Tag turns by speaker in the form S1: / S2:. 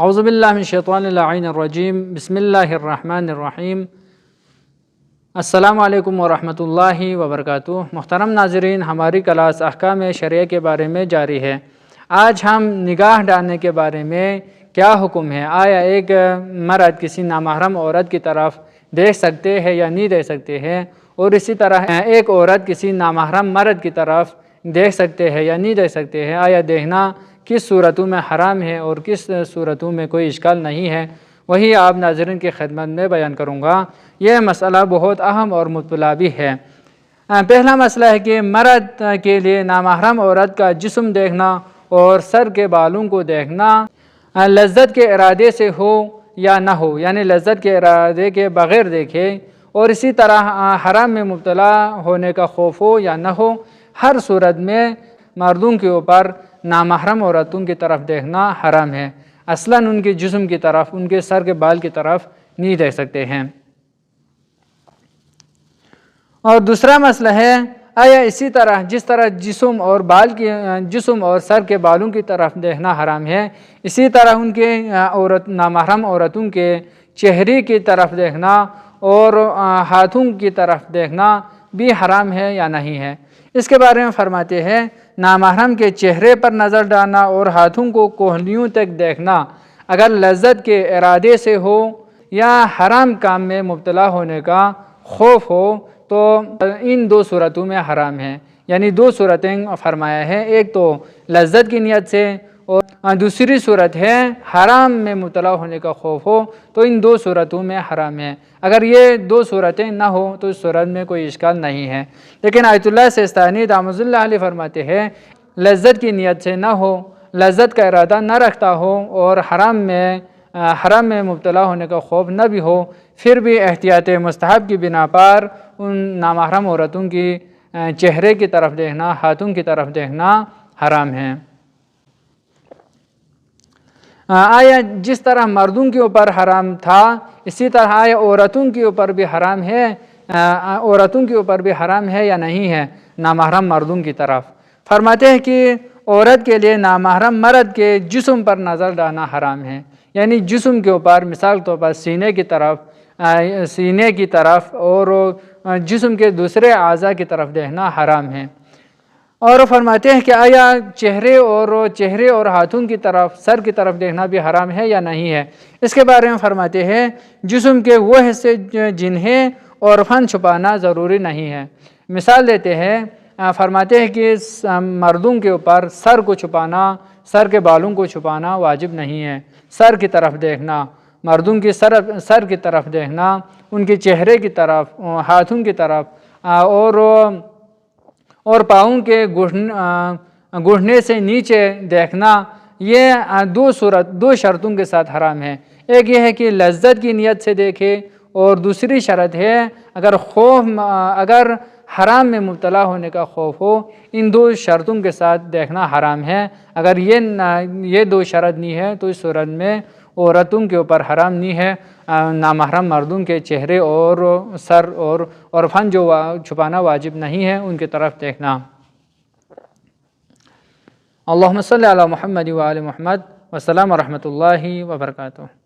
S1: اعوذ باللہ من الشیطان اللعین الرجیم، بسم اللہ الرحمن الرحیم۔ السلام علیکم ورحمۃ اللہ وبرکاتہ۔ محترم ناظرین، ہماری کلاس احکام شرعیہ کے بارے میں جاری ہے۔ آج ہم نگاہ ڈالنے کے بارے میں کیا حکم ہے، آیا ایک مرد کسی نامحرم عورت کی طرف دیکھ سکتے ہیں یا نہیں دیکھ سکتے ہیں، اور اسی طرح ایک عورت کسی نامحرم مرد کی طرف دیکھ سکتے ہیں یا نہیں دیکھ سکتے ہیں، آیا دیکھنا کس صورتوں میں حرام ہے اور کس صورتوں میں کوئی اشکال نہیں ہے، وہی آپ ناظرین کی خدمت میں بیان کروں گا۔ یہ مسئلہ بہت اہم اور مطلع بھی ہے۔ پہلا مسئلہ ہے کہ مرد کے لیے نامحرم عورت کا جسم دیکھنا اور سر کے بالوں کو دیکھنا لذت کے ارادے سے ہو یا نہ ہو، یعنی لذت کے ارادے کے بغیر دیکھے، اور اسی طرح حرام میں مبتلا ہونے کا خوف ہو یا نہ ہو، ہر صورت میں مردوں کے اوپر نامحرم عورتوں کی طرف دیکھنا حرام ہے۔ اصلاً ان کے جسم کی طرف، ان کے سر کے بال کی طرف نہیں دیکھ سکتے ہیں۔ اور دوسرا مسئلہ ہے، آیا اسی طرح جس طرح جسم اور سر کے بالوں کی طرف دیکھنا حرام ہے، اسی طرح ان کے نامحرم عورتوں کے چہرے کی طرف دیکھنا اور ہاتھوں کی طرف دیکھنا بھی حرام ہے یا نہیں ہے۔ اس کے بارے میں فرماتے ہیں، نامحرم کے چہرے پر نظر ڈالنا اور ہاتھوں کو کوہنیوں تک دیکھنا اگر لذت کے ارادے سے ہو یا حرام کام میں مبتلا ہونے کا خوف ہو تو ان دو صورتوں میں حرام ہے۔ یعنی دو صورتیں فرمایا ہے، ایک تو لذت کی نیت سے اور دوسری صورت ہے حرام میں مبتلا ہونے کا خوف ہو، تو ان دو صورتوں میں حرام ہے۔ اگر یہ دو صورتیں نہ ہو تو اس صورت میں کوئی اشکال نہیں ہے۔ لیکن آیت اللہ سستانی رحمۃ اللہ علیہ فرماتے ہیں، لذت کی نیت سے نہ ہو، لذت کا ارادہ نہ رکھتا ہو اور حرام میں مبتلا ہونے کا خوف نہ بھی ہو، پھر بھی احتیاط مستحب کی بنا پر ان نامحرم عورتوں کی چہرے کی طرف دیکھنا، ہاتھوں کی طرف دیکھنا حرام ہے۔ آیا جس طرح مردوں کے اوپر حرام تھا، اسی طرح آیا عورتوں کے اوپر بھی حرام ہے، یا نہیں ہے نامحرم مردوں کی طرف؟ فرماتے ہیں کہ عورت کے لیے نامحرم مرد کے جسم پر نظر ڈالنا حرام ہے، یعنی جسم کے اوپر، مثال طور پر سینے کی طرف اور جسم کے دوسرے اعضاء کی طرف دیکھنا حرام ہے۔ اور فرماتے ہیں کہ آیا چہرے اور ہاتھوں کی طرف، سر کی طرف دیکھنا بھی حرام ہے یا نہیں ہے؟ اس کے بارے میں فرماتے ہیں، جسم کے وہ حصے جنہیں عرفاً چھپانا ضروری نہیں ہے۔ مثال دیتے ہیں، فرماتے ہیں کہ مردوں کے اوپر سر کو چھپانا، سر کے بالوں کو چھپانا واجب نہیں ہے۔ سر کی طرف دیکھنا، مردوں کی سر کی طرف دیکھنا، ان کے چہرے کی طرف، ہاتھوں کی طرف اور پاؤں کے گھٹنے سے نیچے دیکھنا، یہ دو شرطوں کے ساتھ حرام ہے۔ ایک یہ ہے کہ لذت کی نیت سے دیکھے، اور دوسری شرط ہے اگر حرام میں مبتلا ہونے کا خوف ہو، ان دو شرطوں کے ساتھ دیکھنا حرام ہے۔ اگر یہ دو شرط نہیں ہے تو اس صورت میں عورتوں کے اوپر حرام نہیں ہے نامحرم مردوں کے چہرے اور سر اور عرفاً جو چھپانا واجب نہیں ہے ان کی طرف دیکھنا۔ اللہم صلی علی محمد و آل محمد، والسلام ورحمۃ اللہ وبرکاتہ۔